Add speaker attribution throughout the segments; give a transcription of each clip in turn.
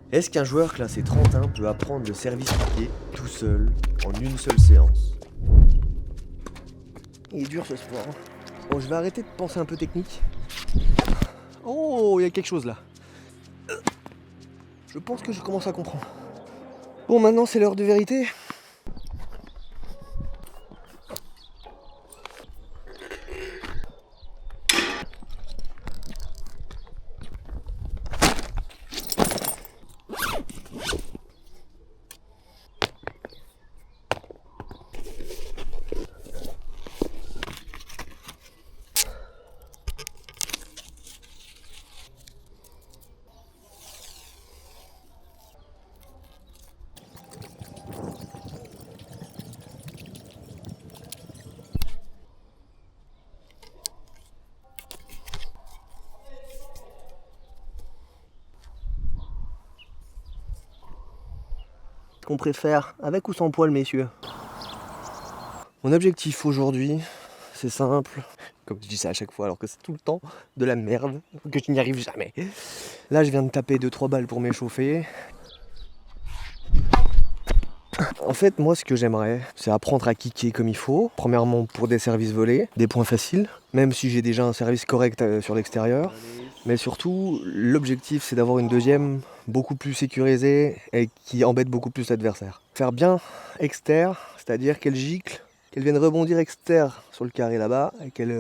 Speaker 1: Est-ce qu'un joueur classé 31 peut apprendre le service piqué tout seul, en une seule séance? Il est dur ce sport. Bon, je vais arrêter de penser un peu technique. Oh, il y a quelque chose là. Je pense que je commence à comprendre. Bon, maintenant c'est l'heure de vérité. Qu'on préfère, avec ou sans poil, messieurs? Mon objectif aujourd'hui, c'est simple. Comme je dis ça à chaque fois, alors que c'est tout le temps de la merde, que je n'y arrive jamais. Là, je viens de taper 2-3 balles pour m'échauffer. En fait, moi, ce que j'aimerais, c'est apprendre à kicker comme il faut. Premièrement, pour des services volés, des points faciles, même si j'ai déjà un service correct sur l'extérieur. Mais surtout, l'objectif, c'est d'avoir une deuxième beaucoup plus sécurisée et qui embête beaucoup plus l'adversaire. Faire bien exter, c'est-à-dire qu'elle gicle, qu'elle vienne rebondir exter sur le carré là-bas et qu'elle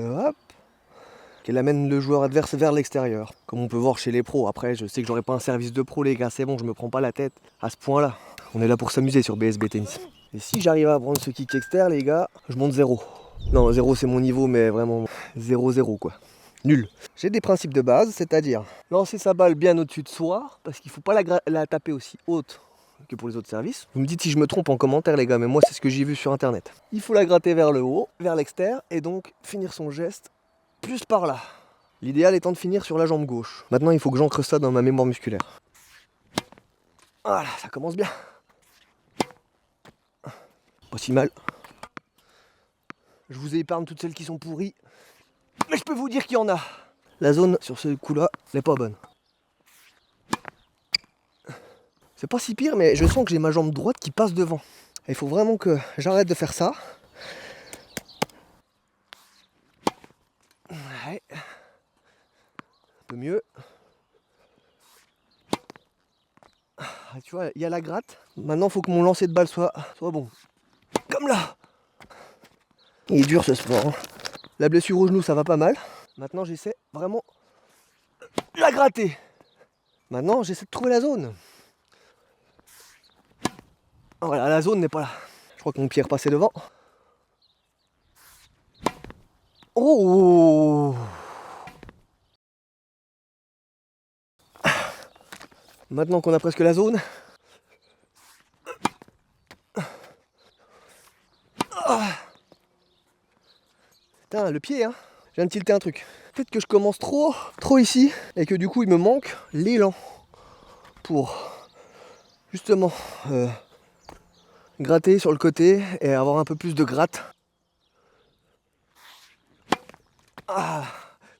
Speaker 1: amène le joueur adverse vers l'extérieur. Comme on peut voir chez les pros. Après, je sais que j'aurai pas un service de pro, les gars, c'est bon, je me prends pas la tête à ce point-là. On est là pour s'amuser sur BSB Tennis. Et si j'arrive à prendre ce kick exter, les gars, je monte 0. Non, 0 c'est mon niveau, mais vraiment 0-0 quoi. Nul. J'ai des principes de base, c'est-à-dire lancer sa balle bien au-dessus de soi, parce qu'il ne faut pas la taper aussi haute que pour les autres services. Vous me dites si je me trompe en commentaire les gars, mais moi c'est ce que j'ai vu sur internet. Il faut la gratter vers le haut, vers l'extérieur, et donc finir son geste plus par là. L'idéal étant de finir sur la jambe gauche. Maintenant il faut que j'ancre ça dans ma mémoire musculaire. Voilà, ça commence bien. Pas si mal. Je vous épargne toutes celles qui sont pourries, mais je peux vous dire qu'il y en a. La zone sur ce coup-là, elle n'est pas bonne. C'est pas si pire, mais je sens que j'ai ma jambe droite qui passe devant. Il faut vraiment que j'arrête de faire ça. Ouais. Un peu mieux. Ah, tu vois, il y a la gratte. Maintenant, il faut que mon lancer de balle soit bon. Comme là. Il est dur ce sport. Hein. La blessure au genou, ça va pas mal. Maintenant, j'essaie vraiment de la gratter. Maintenant, j'essaie de trouver la zone. Voilà, la zone n'est pas là. Je crois que mon pied est repassé devant. Oh! Maintenant qu'on a presque la zone. Putain, le pied, hein. Je viens de tilter un truc. Peut-être que je commence trop ici et que du coup il me manque l'élan pour justement gratter sur le côté et avoir un peu plus de gratte. Ah.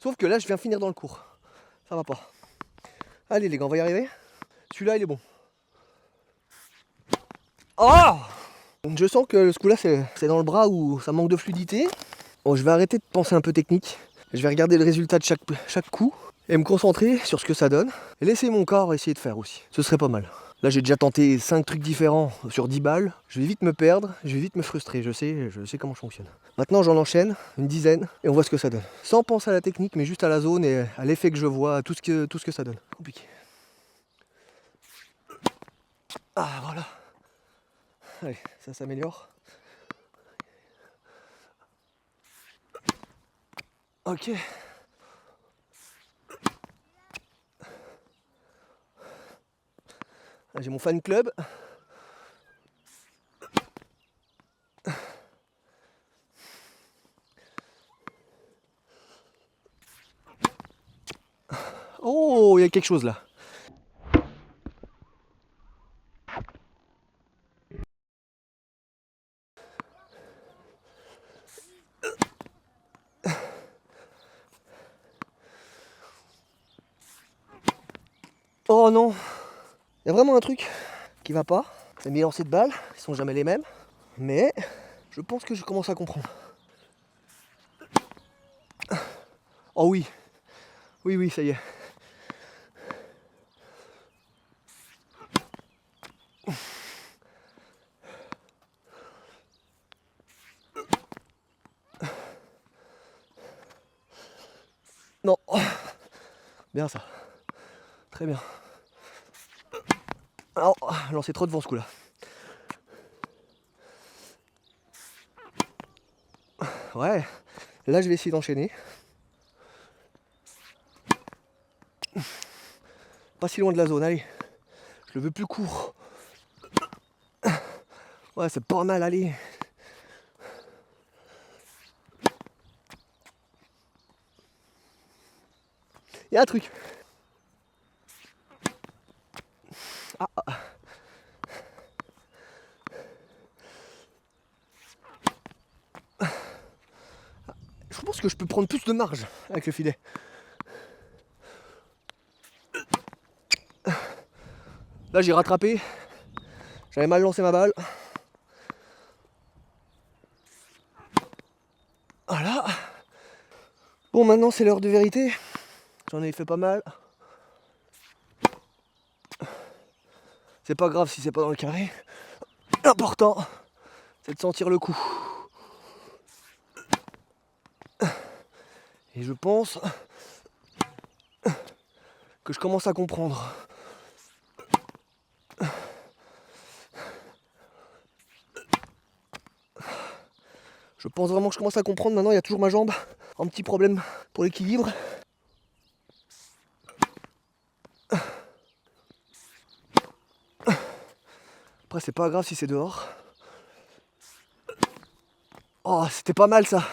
Speaker 1: Sauf que là je viens finir dans le cours. Ça va pas. Allez les gars, on va y arriver. Celui-là il est bon. Oh! Je sens que ce coup-là c'est dans le bras où ça manque de fluidité. Bon, je vais arrêter de penser un peu technique. Je vais regarder le résultat de chaque coup et me concentrer sur ce que ça donne. Et laisser mon corps essayer de faire aussi. Ce serait pas mal. Là j'ai déjà tenté 5 trucs différents sur 10 balles. Je vais vite me perdre, je vais vite me frustrer. Je sais comment je fonctionne. Maintenant j'en enchaîne une dizaine et on voit ce que ça donne. Sans penser à la technique mais juste à la zone et à l'effet que je vois, à tout ce que ça donne. Compliqué. Ah voilà. Allez, ça s'améliore. Ok. Là, j'ai mon fan club. Oh, il y a quelque chose là. Oh non. Il y a vraiment un truc qui va pas. Mes lancers de balles, ils sont jamais les mêmes. Mais je pense que je commence à comprendre. Oh oui. Oui, oui, ça y est. Non. Bien ça. Très bien. Alors, lancer trop devant ce coup-là. Ouais. Là, je vais essayer d'enchaîner. Pas si loin de la zone, allez. Je le veux plus court. Ouais, c'est pas mal, allez. Il y a un truc. Ah. Je pense que je peux prendre plus de marge avec le filet. Là, j'ai rattrapé. J'avais mal lancé ma balle. Voilà. Bon, maintenant, c'est l'heure de vérité. J'en ai fait pas mal. C'est pas grave si c'est pas dans le carré. L'important, c'est de sentir le coup. Et je pense que je commence à comprendre. Je pense vraiment que je commence à comprendre. Maintenant, il y a toujours ma jambe. Un petit problème pour l'équilibre. Après, c'est pas grave si c'est dehors. Oh, c'était pas mal ça.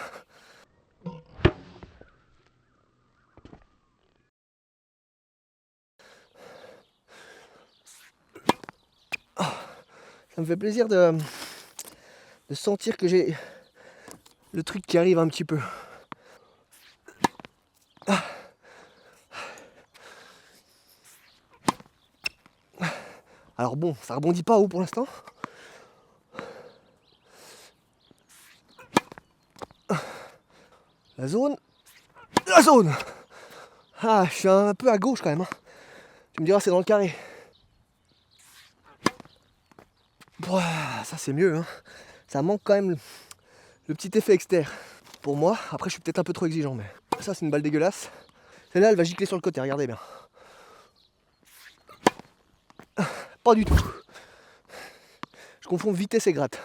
Speaker 1: Ça me fait plaisir de sentir que j'ai le truc qui arrive un petit peu. Alors bon, ça rebondit pas haut pour l'instant. La zone. La zone. Ah, je suis un peu à gauche quand même. Tu me diras, c'est dans le carré. Ouah, ça c'est mieux. Ça manque quand même le petit effet externe. Pour moi, après je suis peut-être un peu trop exigeant, mais ça c'est une balle dégueulasse. Celle-là, elle va gicler sur le côté, regardez bien. Pas du tout. Je confonds vitesse et gratte.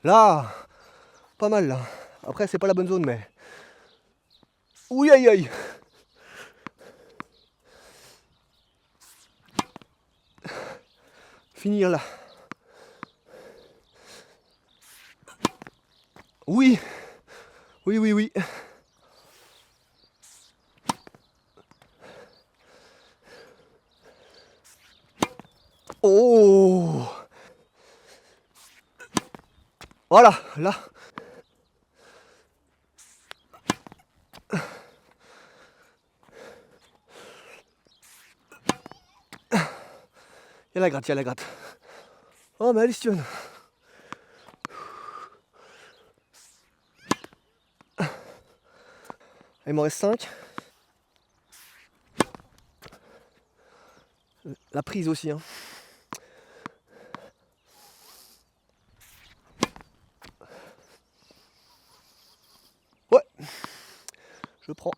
Speaker 1: Là, pas mal là. Après, c'est pas la bonne zone, mais. Oui, aïe aïe. Finir là. Oui. Oui, oui, oui. Oh. Voilà, là. Il y a la gratte, il y a la gratte. Oh, mais allez, Steven. Il m'en reste 5. La prise aussi. Ouais. Je prends.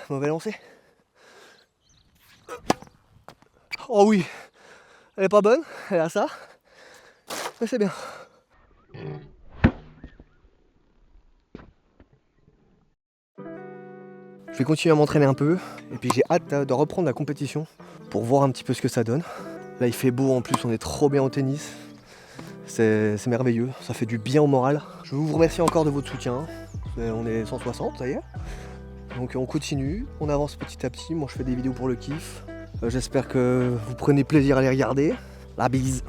Speaker 1: Mauvais lancer. Oh oui. Elle est pas bonne. Elle a ça. Mais c'est bien. Je vais continuer à m'entraîner un peu. Et puis j'ai hâte de reprendre la compétition pour voir un petit peu ce que ça donne. Là il fait beau en plus, on est trop bien au tennis. C'est merveilleux, ça fait du bien au moral. Je vous remercie encore de votre soutien. On est 160, ça y est. Donc on continue, on avance petit à petit. Moi je fais des vidéos pour le kiff. J'espère que vous prenez plaisir à les regarder. La bise.